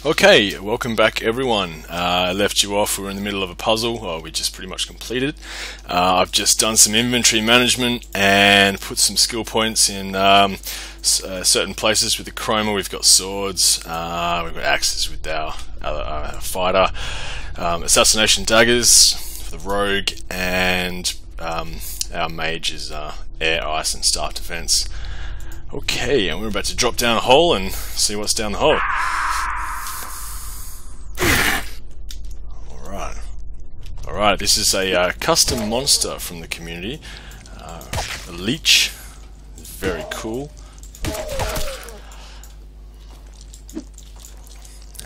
Okay, welcome back everyone. I left you off, we were in the middle of a puzzle, well, we just pretty much completed. I've just done some inventory management and put some skill points in certain places with the Akroma. We've got swords, we've got axes with our fighter, assassination daggers for the rogue, and our mage is air, ice and staff defense. Okay, and we're about to drop down a hole and see what's down the hole. Alright, this is a custom monster from the community. A leech. Very cool.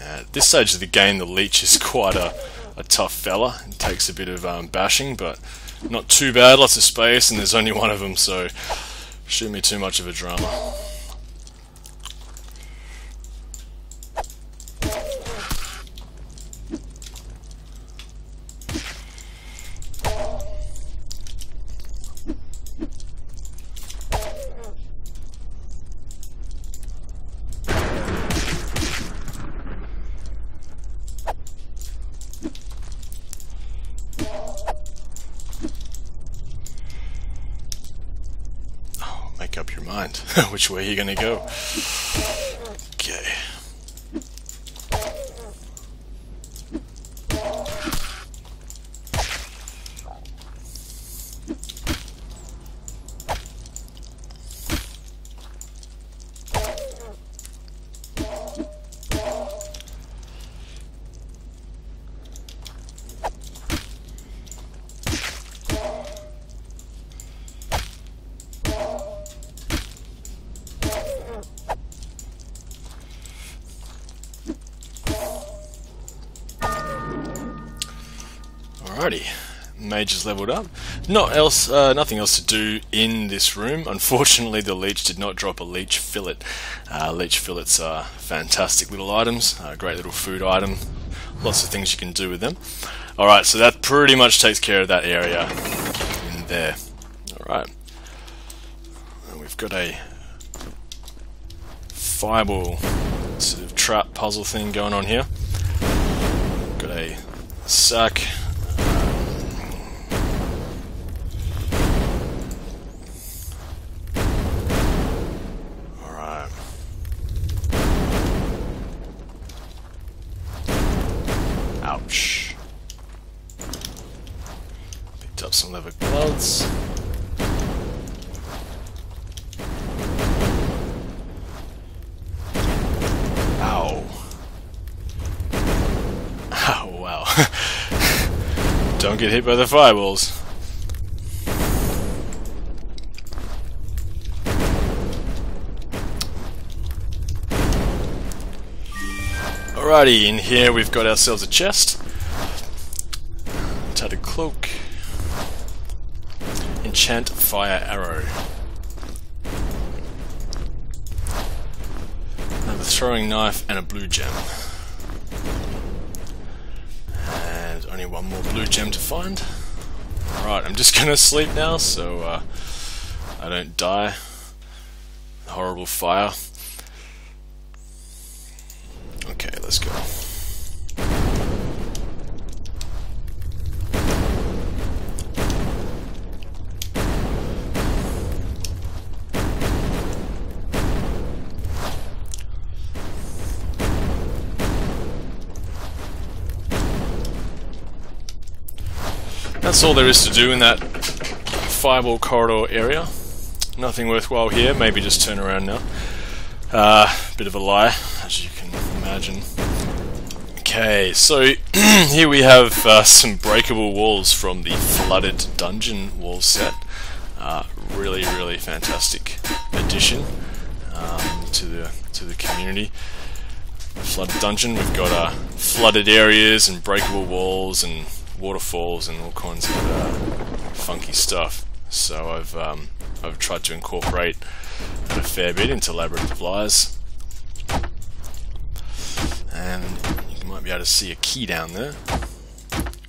At this stage of the game, the leech is quite a tough fella. It takes a bit of bashing, but not too bad. Lots of space, and there's only one of them, so shouldn't be too much of a drama. Make up your mind which way you're gonna go. Okay. Alrighty, mage is leveled up. Nothing else to do in this room. Unfortunately, the leech did not drop a leech fillet. Leech fillets are fantastic little items, great little food item. Lots of things you can do with them. Alright, so that pretty much takes care of that area in there. Alright. We've got a fireball sort of trap puzzle thing going on here. Got a sack. Ouch. Picked up some leather gloves. Ow. Oh, wow. Don't get hit by the fireballs. Alrighty, in here we've got ourselves a chest, tattered cloak, enchant fire arrow, another throwing knife and a blue gem, and only one more blue gem to find. Alright, I'm just gonna sleep now so I don't die. Horrible fire. Okay, let's go. That's all there is to do in that fireball corridor area. Nothing worthwhile here, maybe just turn around now. Bit of a lie, as you can imagine. Okay, so here we have some breakable walls from the flooded dungeon wall set. Really fantastic addition to the community. Flooded dungeon. We've got flooded areas and breakable walls and waterfalls and all kinds of funky stuff. So I've tried to incorporate a fair bit into Labyrinth of Lies. And you might be able to see a key down there.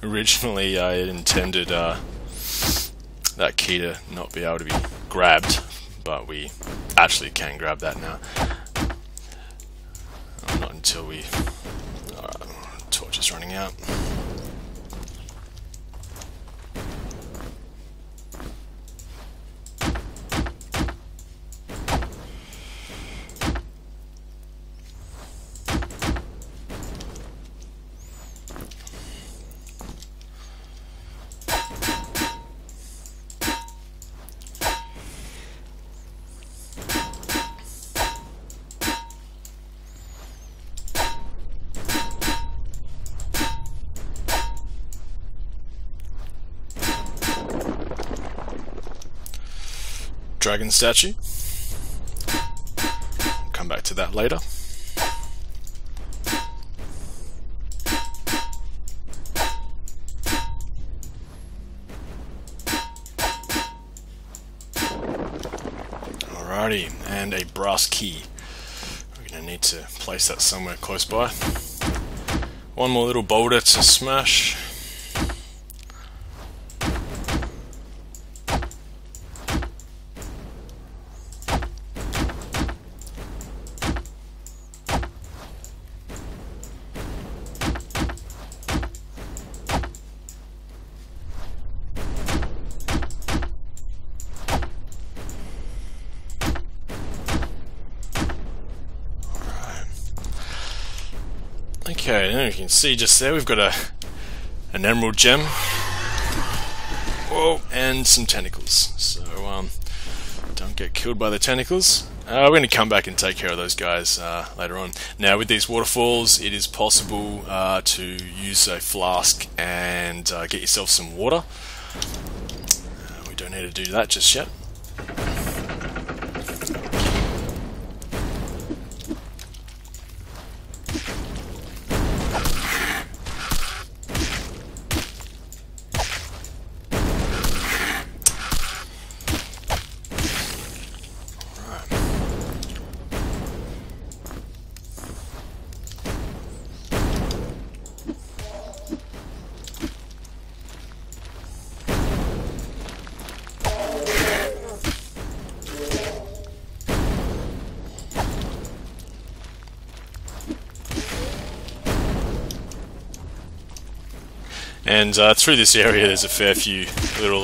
Originally I intended that key to not be able to be grabbed, but we actually can grab that now. Not until we... torch is running out. Dragon statue. Come back to that later. Alrighty, and a brass key. We're going to need to place that somewhere close by. One more little boulder to smash. Okay, and you can see just there we've got an emerald gem. Whoa, and some tentacles. So don't get killed by the tentacles. We're going to come back and take care of those guys later on. Now with these waterfalls, it is possible to use a flask and get yourself some water. We don't need to do that just yet. And through this area there's a fair few little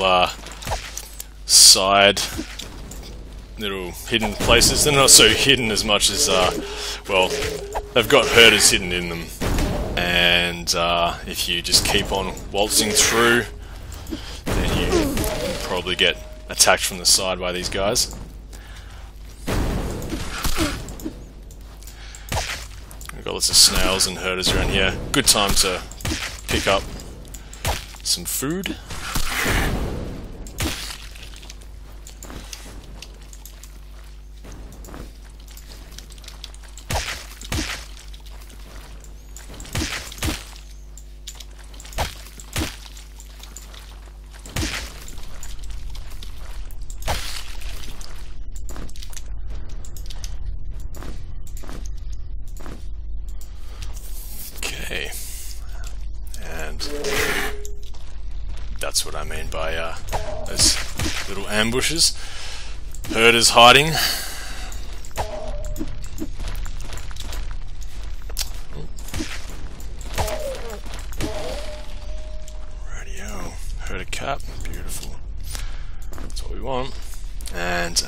side little hidden places. They're not so hidden as much as, well, they've got herders hidden in them. And if you just keep on waltzing through, then you probably get attacked from the side by these guys. We've got lots of snails and herders around here. Good time to pick up some food. Okay, and that's what I mean by those little ambushes. Herders hiding. Radio. Herder cap. Beautiful. That's what we want. And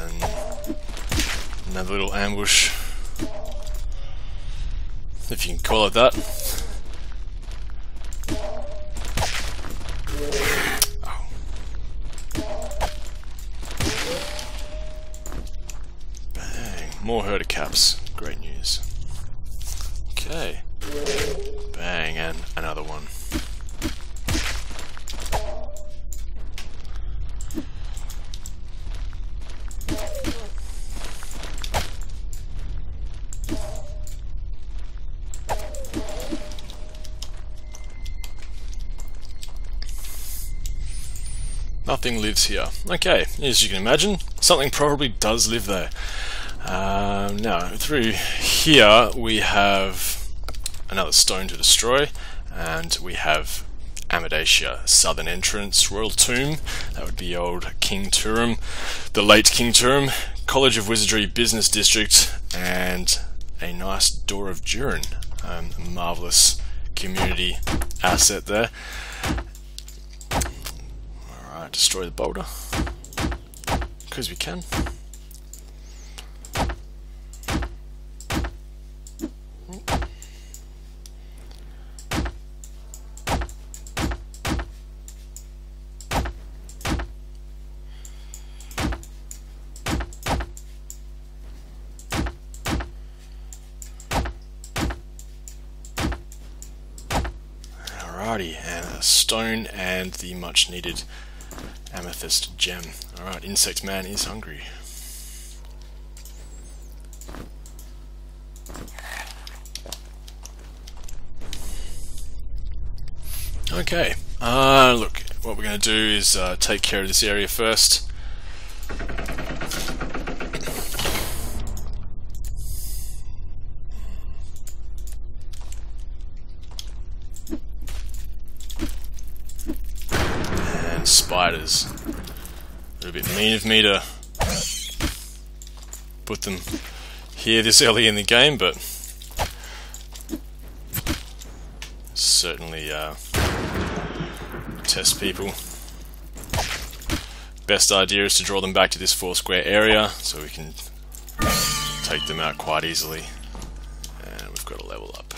another little ambush, if you can call it that. More herder caps. Great news. Okay. Bang, and another one. Nothing lives here. Okay, as you can imagine, something probably does live there. Now, through here we have another stone to destroy, and we have Amadacia, southern entrance, royal tomb. That would be old King Turum, the late King Turum, College of Wizardry business district, and a nice door of Durin. A marvelous community asset there. Alright, destroy the boulder, because we can. Alrighty, and a stone and the much needed amethyst gem. Alright, Insect Man is hungry. Okay, look, what we're going to do is take care of this area first. And spiders. A little bit mean of me to put them here this early in the game, but certainly test people. Best idea is to draw them back to this 4 square area so we can take them out quite easily. And we've got to level up.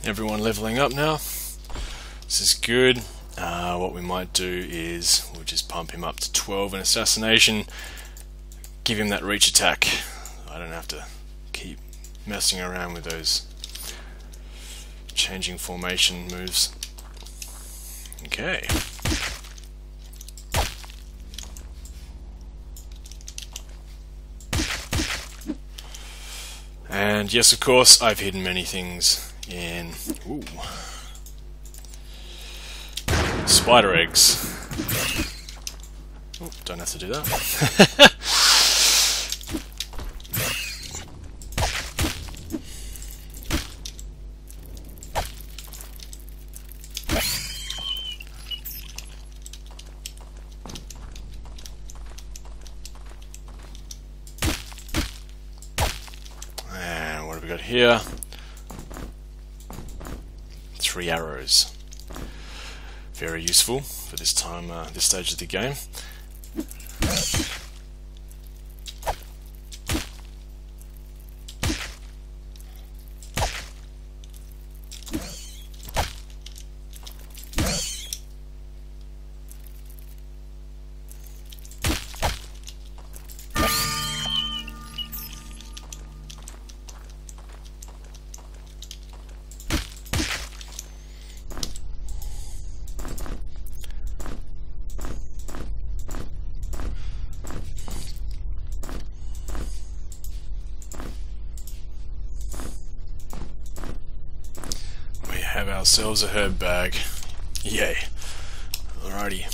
Everyone leveling up now. This is good. What we might do is we'll just pump him up to 12 in assassination, give him that reach attack. I don't have to keep messing around with those changing formation moves. Okay. And yes, of course, I've hidden many things in spider eggs. Oh, don't have to do that. And what have we got here? 3 arrows. Very useful for this time, this stage of the game. Have ourselves a herb bag. Yay. Alrighty.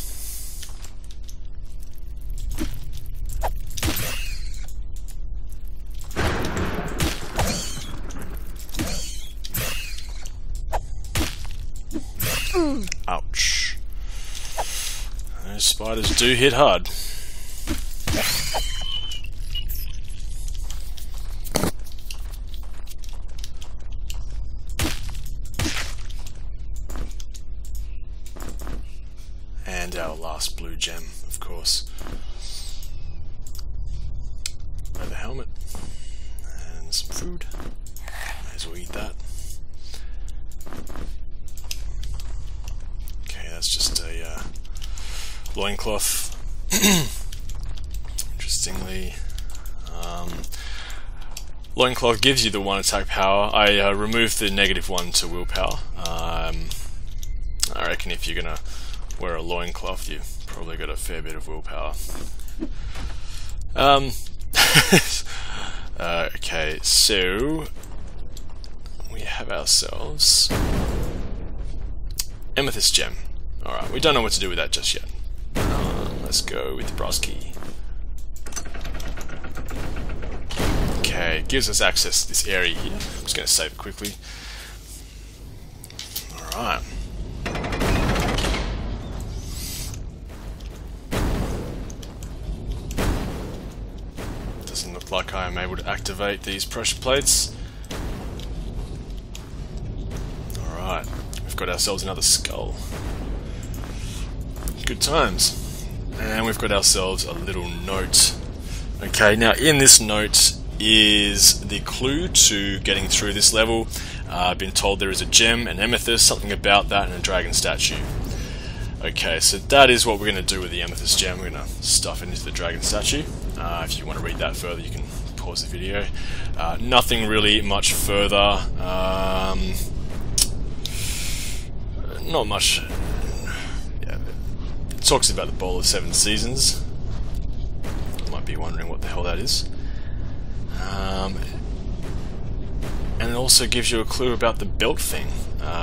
Ouch. Those spiders do hit hard. And our last blue gem, of course. Leather helmet. And some food. May as well eat that. Okay, that's just a loincloth. Interestingly, loincloth gives you the 1 attack power. I removed the -1 to willpower. I reckon if you're gonna wear a loincloth, you've probably got a fair bit of willpower. Okay, so we have ourselves amethyst gem. Alright, we don't know what to do with that just yet. Let's go with the brass key. Okay, it gives us access to this area here. I'm just going to save it quickly. Alright. Doesn't look like I am able to activate these pressure plates. Alright, we've got ourselves another skull. Good times. And we've got ourselves a little note. Okay, now in this note is the clue to getting through this level. I've been told there is a gem, an amethyst, something about that, and a dragon statue. Okay, so that is what we're going to do with the amethyst gem. We're going to stuff it into the dragon statue. If you want to read that further, you can pause the video. Nothing really much further. Not much. Yeah, it talks about the Bowl of Seven Seasons. You might be wondering what the hell that is. And it also gives you a clue about the belt thing.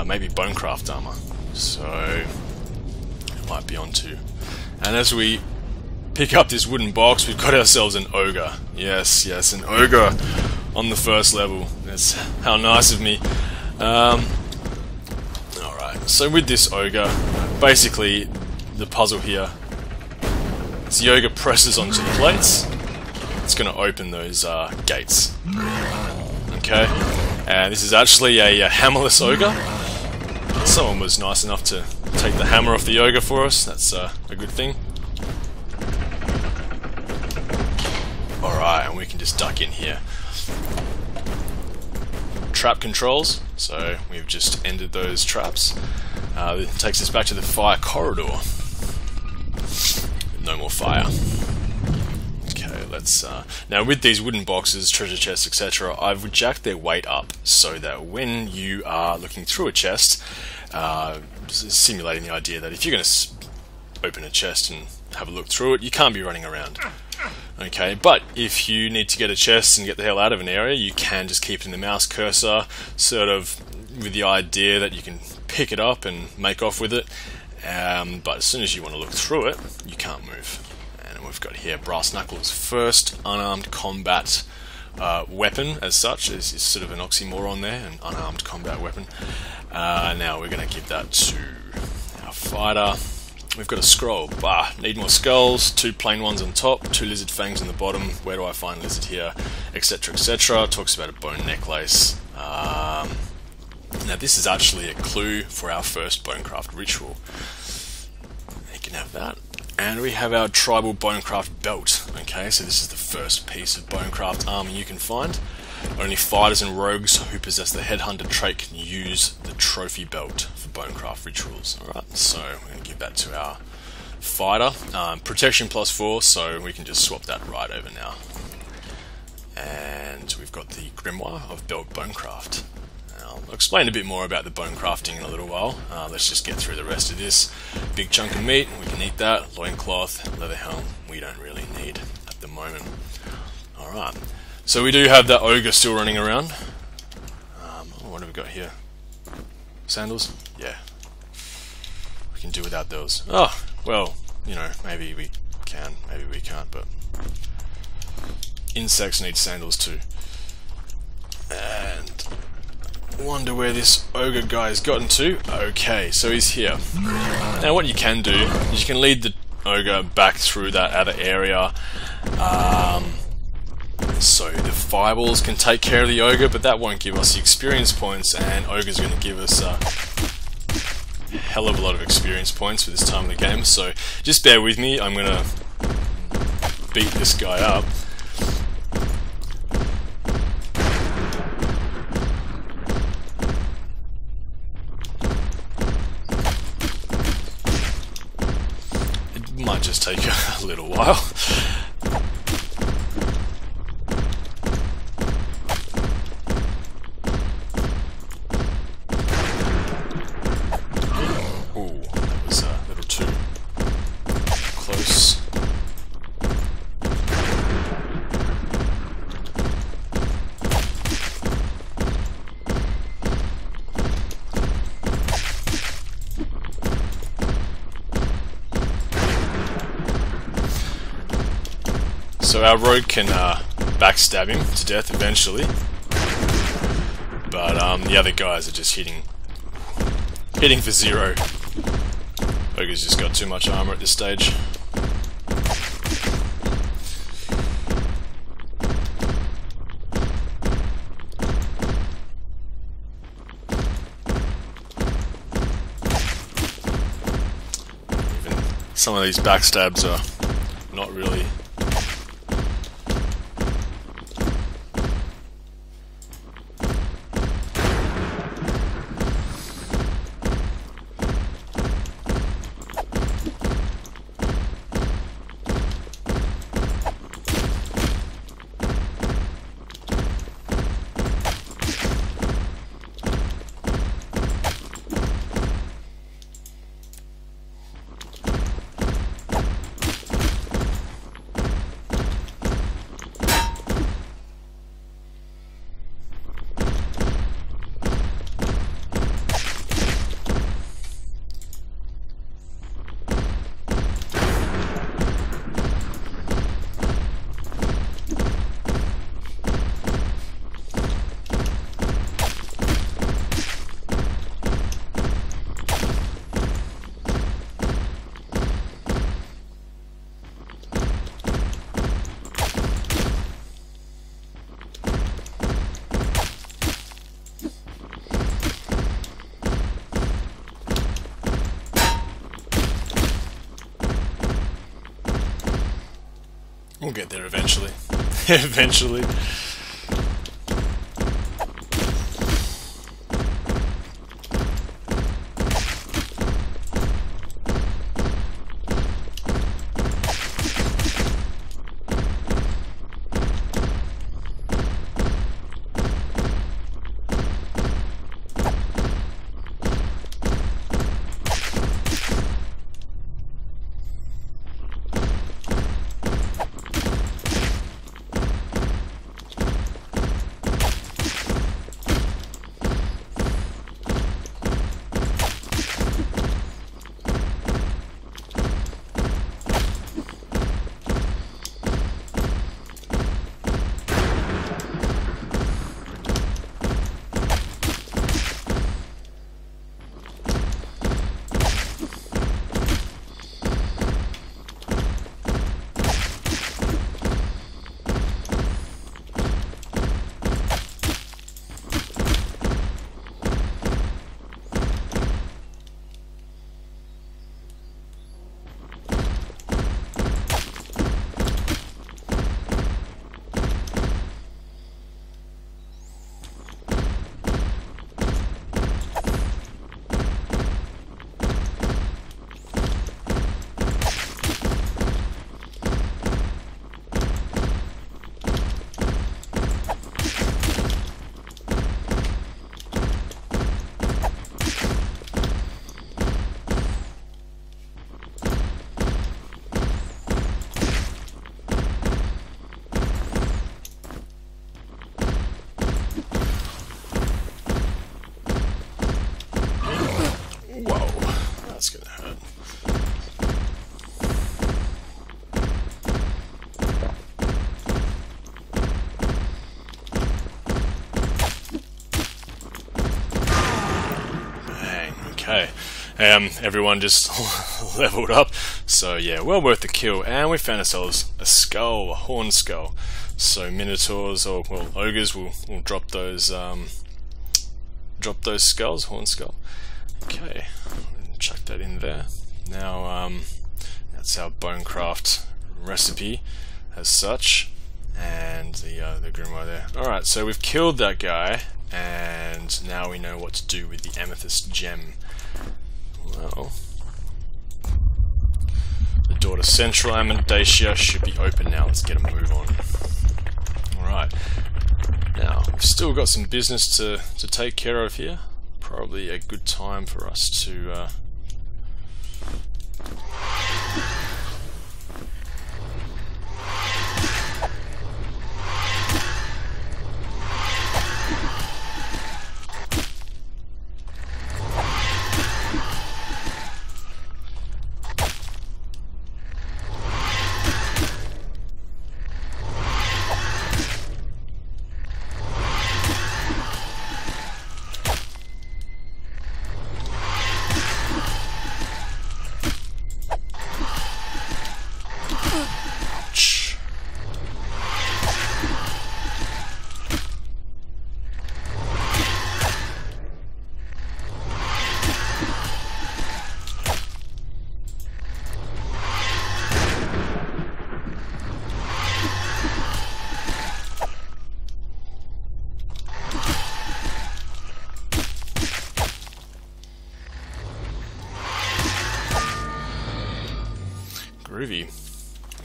Maybe bonecraft armor. So it might be onto. And as we pick up this wooden box, we've got ourselves an ogre. Yes, yes, an ogre on the first level. That's how nice of me. Alright, so with this ogre, basically the puzzle here is the ogre presses onto the plates. It's going to open those gates. Okay, and this is actually a hammerless ogre. Someone was nice enough to take the hammer off the ogre for us. That's a good thing. Alright, and we can just duck in here. Trap controls, so we've just ended those traps. It takes us back to the fire corridor. No more fire. Okay, let's... now with these wooden boxes, treasure chests, etc., I've jacked their weight up so that when you are looking through a chest, simulating the idea that if you're going to open a chest and have a look through it, you can't be running around. Okay, but if you need to get a chest and get the hell out of an area, you can just keep it in the mouse cursor, sort of with the idea that you can pick it up and make off with it. But as soon as you want to look through it, you can't move. And we've got here Brass Knuckles' first unarmed combat weapon, as such. Is sort of an oxymoron there, an unarmed combat weapon. Now we're going to give that to our fighter. We've got a scroll. Need more skulls, 2 plain ones on top, 2 lizard fangs on the bottom. Where do I find lizard here? Etc, etc. Talks about a bone necklace. Now this is actually a clue for our first bonecraft ritual. You can have that. And we have our tribal bonecraft belt. Okay, so this is the first piece of bonecraft armor you can find. Only fighters and rogues who possess the headhunter trait can use the trophy belt for bonecraft rituals. Alright, so we're going to give that to our fighter. Protection +4, so we can just swap that right over now. And we've got the grimoire of belt bonecraft. I'll explain a bit more about the bone crafting in a little while. Let's just get through the rest of this. Big chunk of meat, we can eat that. Loincloth, leather helm, we don't really need at the moment. Alright, so we do have that ogre still running around. What have we got here? Sandals? Yeah. We can do without those. Oh, well, you know, maybe we can, maybe we can't, but insects need sandals too. And wonder where this ogre guy's gotten to. Okay, so he's here. Now what you can do is you can lead the ogre back through that other area. So the fireballs can take care of the ogre, but that won't give us the experience points, and ogre's going to give us a hell of a lot of experience points for this time of the game. So just bear with me, I'm going to beat this guy up. Might just take a little while. Ooh, that was a little too close. So our rogue can backstab him to death eventually, but the other guys are just hitting for zero. Ogre's just got too much armor at this stage. Even some of these backstabs are not really We'll get there eventually. Eventually. Okay, everyone just leveled up, so yeah, well worth the kill, and we found ourselves a skull, a horn skull. So minotaurs, or well, ogres will drop those skulls, horn skull. Okay, chuck that in there. Now that's our bonecraft recipe as such, and the grimoire there. Alright, so we've killed that guy, and now we know what to do with the amethyst gem. Well, the door to Central Amadacia should be open now. Let's get a move on. Alright, now we've still got some business to take care of here. Probably a good time for us to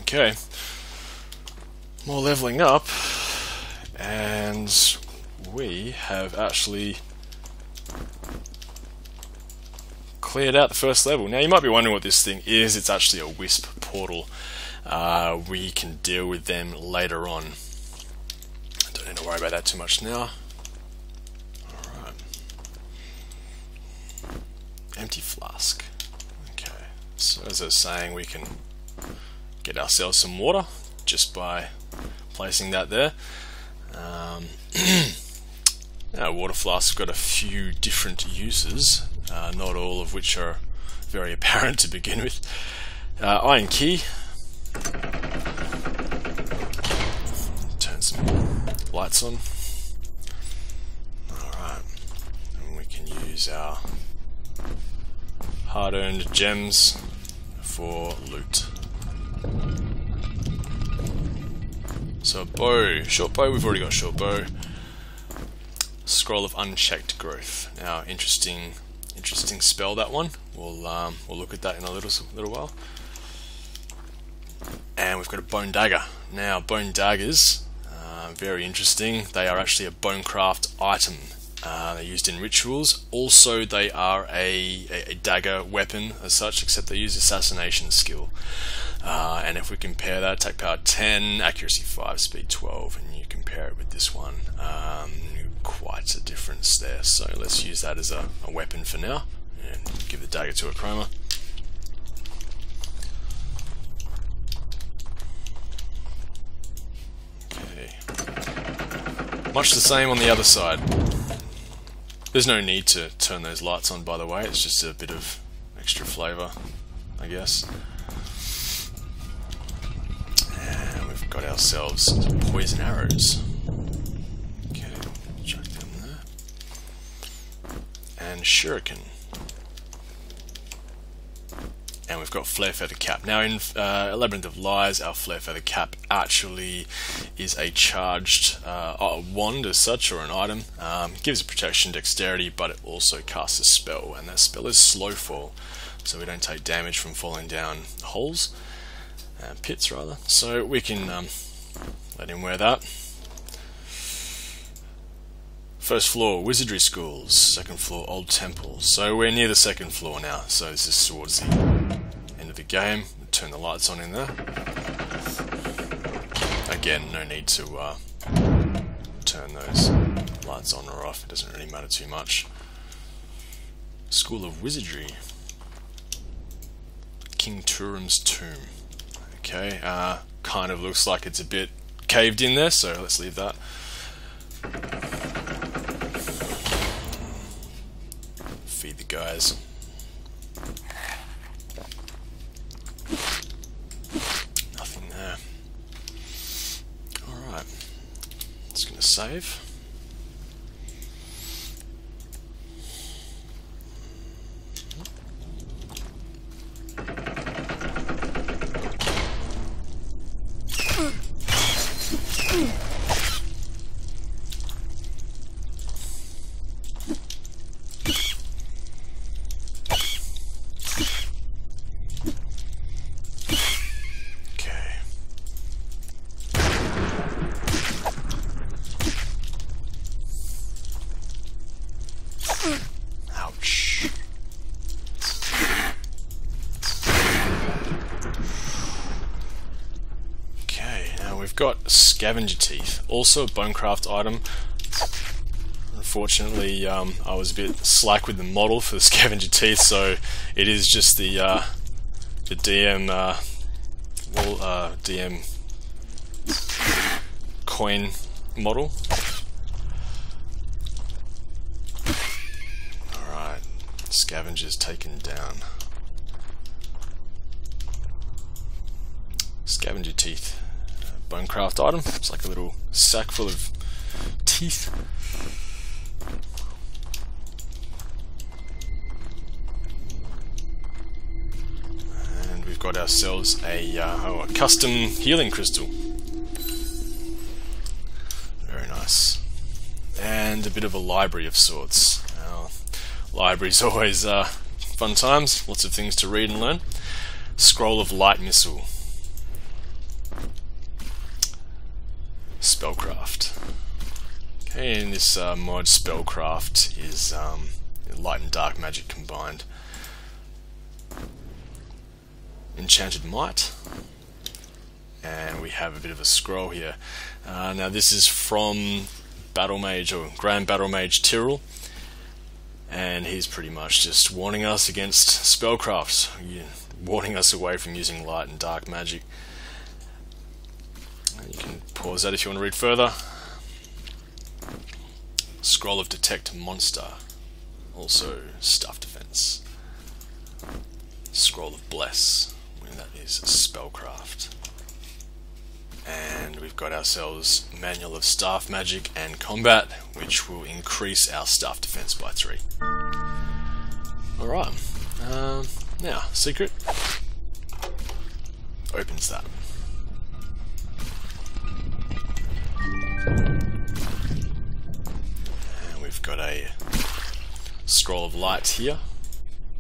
Okay, more leveling up, and we have actually cleared out the first level. Now you might be wondering what this thing is. It's actually a wisp portal. We can deal with them later on. Don't need to worry about that too much now. Alright. Empty flask. Okay, so as I was saying, we can get ourselves some water just by placing that there. Our water flask's got a few different uses, not all of which are very apparent to begin with. Iron key. Turn some lights on. Alright, and we can use our hard-earned gems for loot. So a bow, short bow, we've already got short bow. Scroll of unchecked growth. Now, interesting spell, that one. We'll look at that in a little while. And we've got a bone dagger. Now, bone daggers, very interesting. They are actually a bonecraft item. They're used in rituals. Also, they are a dagger weapon as such, except they use assassination skill. And if we compare that, attack power 10, accuracy 5, speed 12, and you compare it with this one, quite a difference there. So let's use that as a weapon for now, and give the dagger to Akroma. Okay. Much the same on the other side. There's no need to turn those lights on, by the way. It's just a bit of extra flavour, I guess. And we've got ourselves some poison arrows. Okay, chuck them there. And shuriken. And we've got flare feather cap. Now in Labyrinth of Lies, our flare feather cap actually is a charged wand as such, or an item. Gives it protection, dexterity, but it also casts a spell, and that spell is slow fall, so we don't take damage from falling down holes, pits rather. So we can let him wear that. First floor, wizardry schools. Second floor, old temples. So we're near the second floor now, so this is towards the end of the game. We'll turn the lights on in there. Again, no need to turn those lights on or off. It doesn't really matter too much. School of Wizardry. King Turam's tomb. Okay, kind of looks like it's a bit caved in there, so let's leave that. Feed the guys. Nothing there. Alright. Just gonna save. Ouch. Okay, now we've got scavenger teeth, also a bonecraft item. Unfortunately, I was a bit slack with the model for the scavenger teeth, so it is just the DM DM coin model. Alright, scavengers taken down. Scavenger teeth, bonecraft item. It's like a little sack full of teeth. And we've got ourselves a custom healing crystal. Very nice. And a bit of a library of sorts. Library's always fun times, lots of things to read and learn. Scroll of Light Missile. spellcraft. Okay, and this mod spellcraft is light and dark magic combined. Enchanted Might, and we have a bit of a scroll here. Now this is from Battle Mage, or Grand Battle Mage Tyrrell, and he's pretty much just warning us against spellcrafts, warning us away from using light and dark magic. And you can pause that if you want to read further. Scroll of Detect Monster, also Staff Defense. Scroll of Bless, that is spellcraft. And we've got ourselves Manual of Staff Magic and Combat, which will increase our staff defense by 3. Alright, now, secret opens that. And we've got a Scroll of Light here,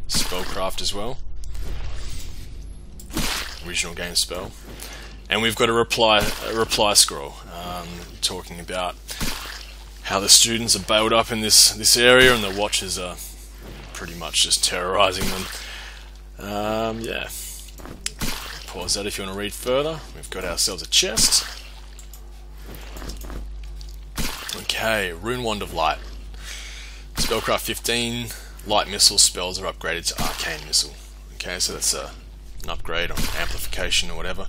spellcraft as well. Original game spell, and we've got a reply scroll talking about how the students are bailed up in this area, and the Watchers are pretty much just terrorizing them. Yeah, pause that if you want to read further. We've got ourselves a chest. Okay, Rune Wand of Light, spellcraft 15. Light missile spells are upgraded to Arcane Missile. Okay, so that's an upgrade on amplification or whatever.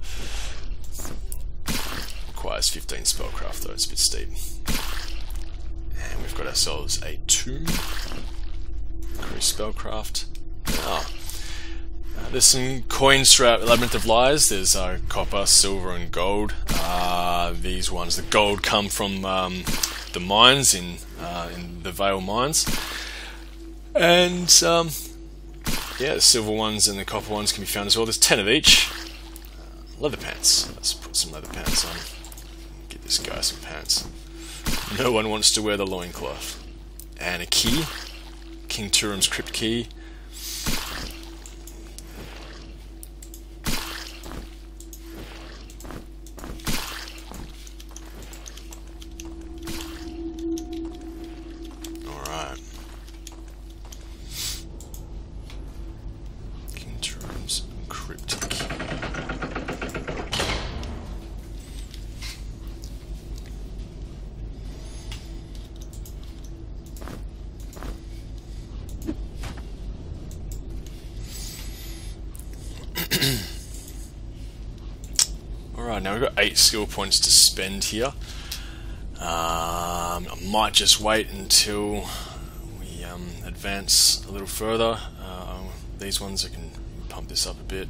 Requires 15 spellcraft though, it's a bit steep. And we've got ourselves a tomb. Increase spellcraft. There's some coins throughout Labyrinth of Lies. There's copper, silver and gold. These ones, the gold come from the mines in the Vale mines. And yeah, the silver ones and the copper ones can be found as well. There's 10 of each. Leather pants. Let's put some leather pants on. Get this guy some pants. No one wants to wear the loincloth. And a key. King Turum's Crypt Key. Alright. King Turum's Crypt Key. Alright, now we've got 8 skill points to spend here. I might just wait until we advance a little further. These ones, I can pump this up a bit.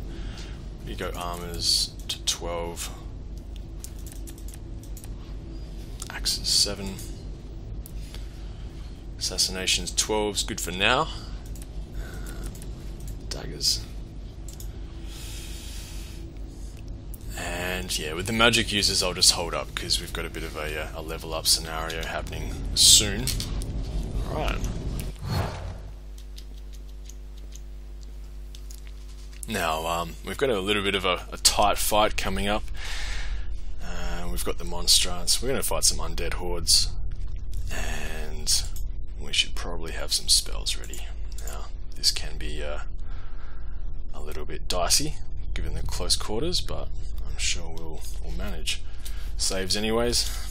You go armors to 12. Axes 7. Assassinations 12 is good for now. Daggers. And yeah, with the magic users I'll just hold up because we've got a bit of a level up scenario happening soon. Alright. Now, we've got a little bit of a tight fight coming up. We've got the monstrance. We're going to fight some undead hordes. And we should probably have some spells ready. Now, this can be a little bit dicey given the close quarters, but I'm sure we'll manage. Saves anyways.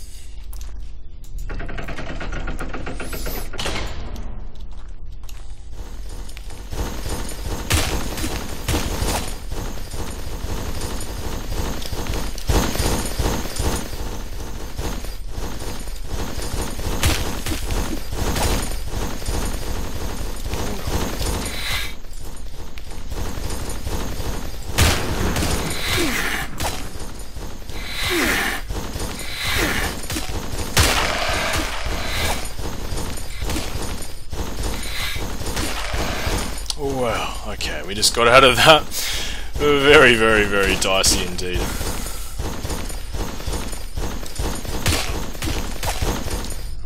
Well, okay, we just got out of that. Very, very, very dicey indeed.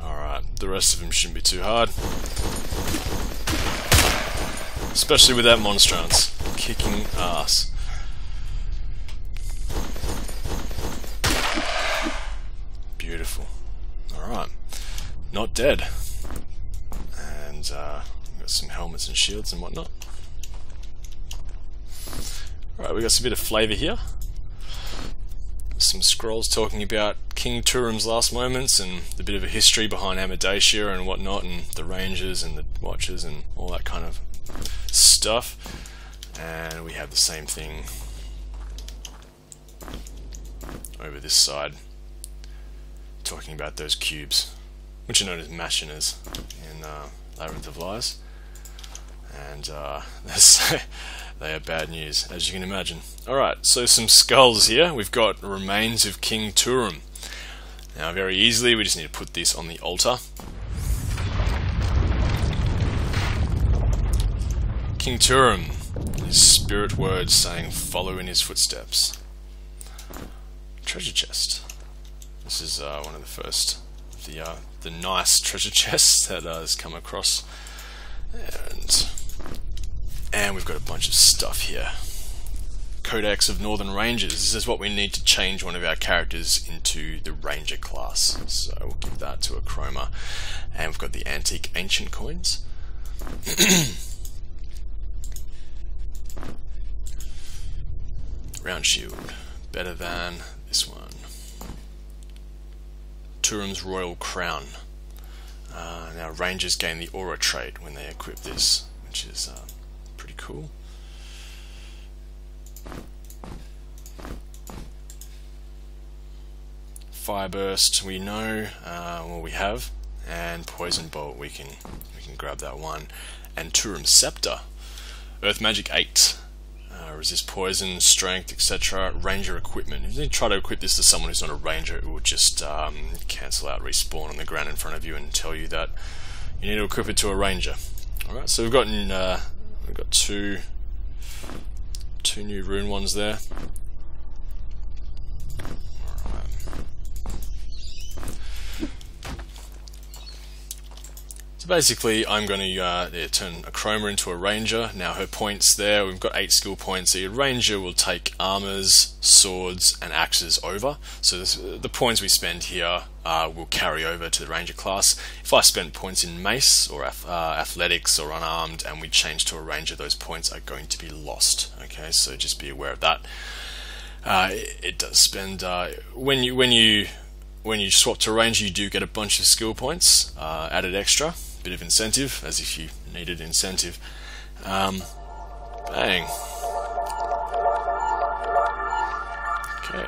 Alright, the rest of them shouldn't be too hard. Especially with that monstrance. Kicking ass. Beautiful. Alright. Not dead. And we've got some helmets and shields and whatnot. Alright, we've got some bit of flavour here. Some scrolls talking about King Turum's last moments and the bit of a history behind Amadacia and whatnot, and the Rangers and the Watchers and all that kind of stuff. And we have the same thing over this side, talking about those cubes, which are known as Machinas in Labyrinth of Lies. And they are bad news, as you can imagine. Alright, so some skulls here. We've got remains of King Turum. Now, very easily, we just need to put this on the altar. King Turum, his spirit words saying, follow in his footsteps. Treasure chest. This is one of the first of the nice treasure chests that has come across. And we've got a bunch of stuff here. Codex of Northern Rangers. This is what we need to change one of our characters into the Ranger class. So we'll give that to Akroma. And we've got the antique ancient coins. Round shield. Better than this one. Turum's Royal Crown. Now Rangers gain the aura trait when they equip this, which is pretty cool. Fire Burst we know what we have, and Poison Bolt we can grab that one. And Turum's Scepter, Earth Magic 8, resist poison, strength, etc. Ranger equipment. If you try to equip this to someone who's not a ranger, it will just cancel out respawn on the ground in front of you and tell you that you need to equip it to a ranger. Alright, so we've got two new rune ones there. So basically, I'm going to turn Akroma into a ranger. Now her points there, we've got 8 skill points. The ranger will take armors, swords, and axes over. So the points we spend here will carry over to the ranger class. If I spent points in mace or athletics or unarmed, and we change to a ranger, those points are going to be lost. Okay, so just be aware of that. It does spend when you swap to ranger, you do get a bunch of skill points added extra. Bit of incentive, as if you needed incentive. Bang. Okay,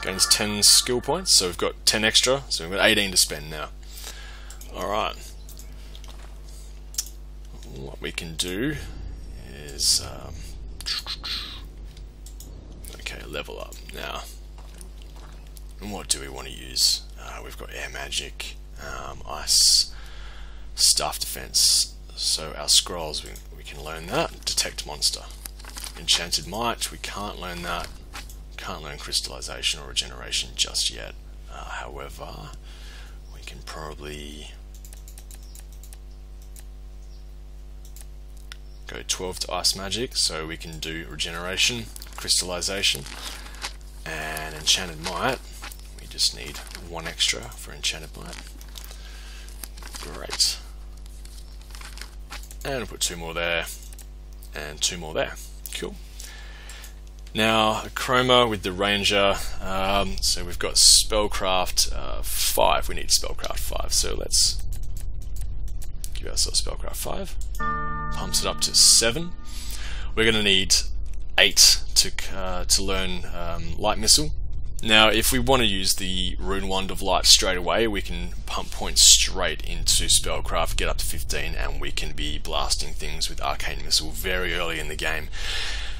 gains 10 skill points, so we've got 10 extra, so we've got 18 to spend now. Alright. What we can do is okay, level up now. And what do we want to use? We've got air magic, ice, staff defense. So our scrolls, we can learn that. Detect monster. Enchanted might, we can't learn that. Can't learn crystallization or regeneration just yet. However, we can probably go 12 to ice magic, so we can do regeneration, crystallization, and enchanted might. We just need 1 extra for enchanted might. Great. And we'll put 2 more there, and 2 more there. Cool. Now, Akroma with the Ranger, so we've got Spellcraft 5. We need Spellcraft 5, so let's give ourselves Spellcraft 5. Pumps it up to 7. We're going to need 8 to learn Light Missile. Now, if we want to use the Rune Wand of Light straight away, we can pump points straight into Spellcraft, get up to 15, and we can be blasting things with Arcane Missile very early in the game.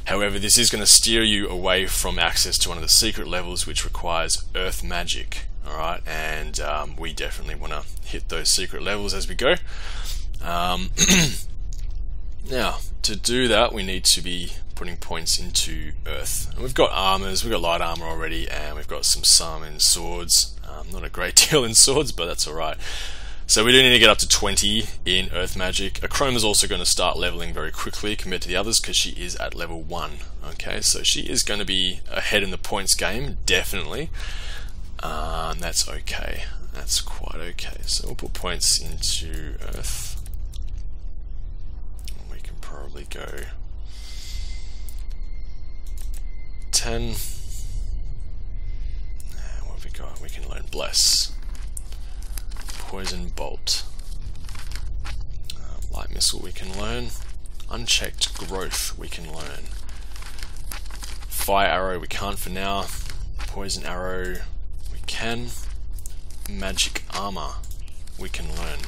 However, this is going to steer you away from access to one of the secret levels, which requires Earth Magic. Alright, and we definitely want to hit those secret levels as we go. Now, to do that, we need to be putting points into Earth. And we've got armors, we've got light armor already, and we've got some in swords. Not a great deal in swords, but that's alright. So we do need to get up to 20 in Earth Magic. Akroma's also going to start leveling very quickly compared to the others because she is at level 1. Okay, so she is going to be ahead in the points game, definitely. That's okay. That's quite okay, so we'll put points into Earth. We can probably go 10. And what have we got? We can learn Bless. Poison Bolt. Light Missile we can learn. Unchecked Growth we can learn. Fire Arrow we can't for now. Poison Arrow we can. Magic Armor we can learn.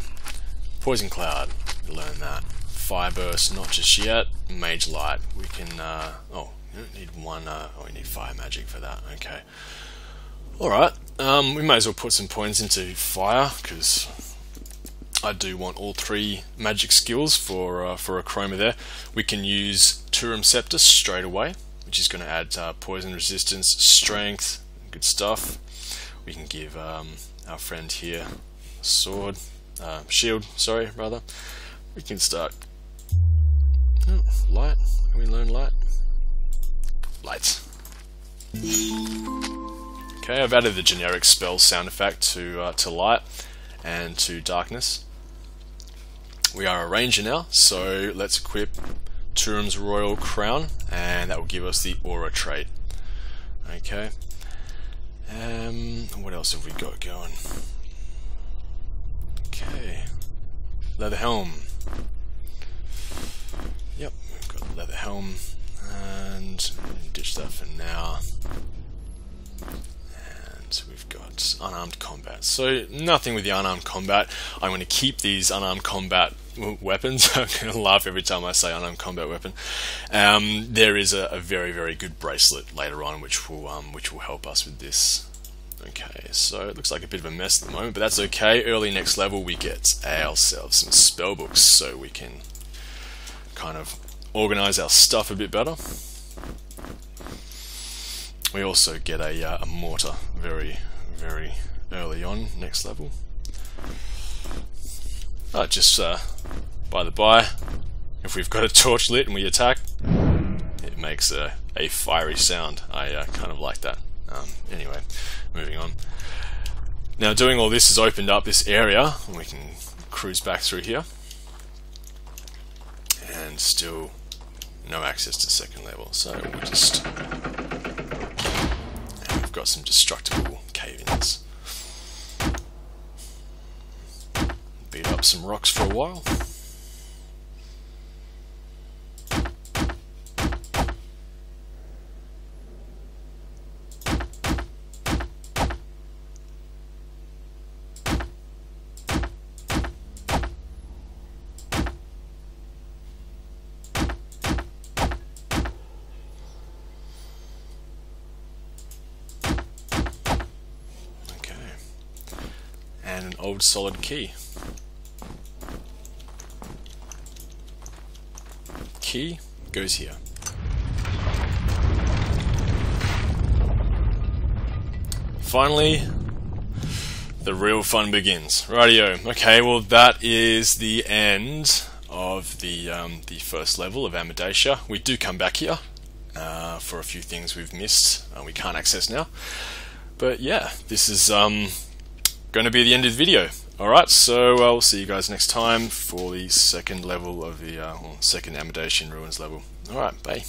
Poison Cloud, we learn that. Fire Burst, not just yet. Mage Light, we can, oh, you don't need one, oh, we need Fire Magic for that, okay. Alright, we may as well put some points into Fire, because I do want all 3 magic skills for Akroma there. We can use Turum Scepter straight away, which is going to add poison resistance, strength, good stuff. We can give our friend here sword, shield, sorry, rather. We can start. Oh, light. Can we learn light? Light. Okay, I've added the generic spell sound effect to light and to darkness. We are a ranger now, so let's equip Turum's Royal Crown, and that will give us the aura trait. Okay. What else have we got going? Okay. Leather Helm. Yep, we've got the Leather Helm, and ditch that for now. And we've got Unarmed Combat. So, nothing with the Unarmed Combat. I'm going to keep these Unarmed Combat weapons. I'm going to laugh every time I say Unarmed Combat weapon. There is a very, very good bracelet later on which will help us with this. Okay, so it looks like a bit of a mess at the moment, but that's okay. Early next level we get ourselves some spell books, so we can kind of organize our stuff a bit better. We also get a mortar very, very early on, next level. Just by the by, if we've got a torch lit and we attack, it makes a fiery sound. I kind of like that. Anyway, moving on. Now, doing all this has opened up this area, and we can cruise back through here. And still no access to second level, so we'll just... And we've got some destructible cave-ins. Beat up some rocks for a while. And an old solid key. Key goes here. Finally, the real fun begins. Rightio. Okay, well that is the end of the first level of Amadacia. We do come back here for a few things we've missed. We can't access now. But yeah, this is going to be the end of the video. Alright, so I'll see you guys next time for the second level of the second Amadacia Ruins level. Alright, bye.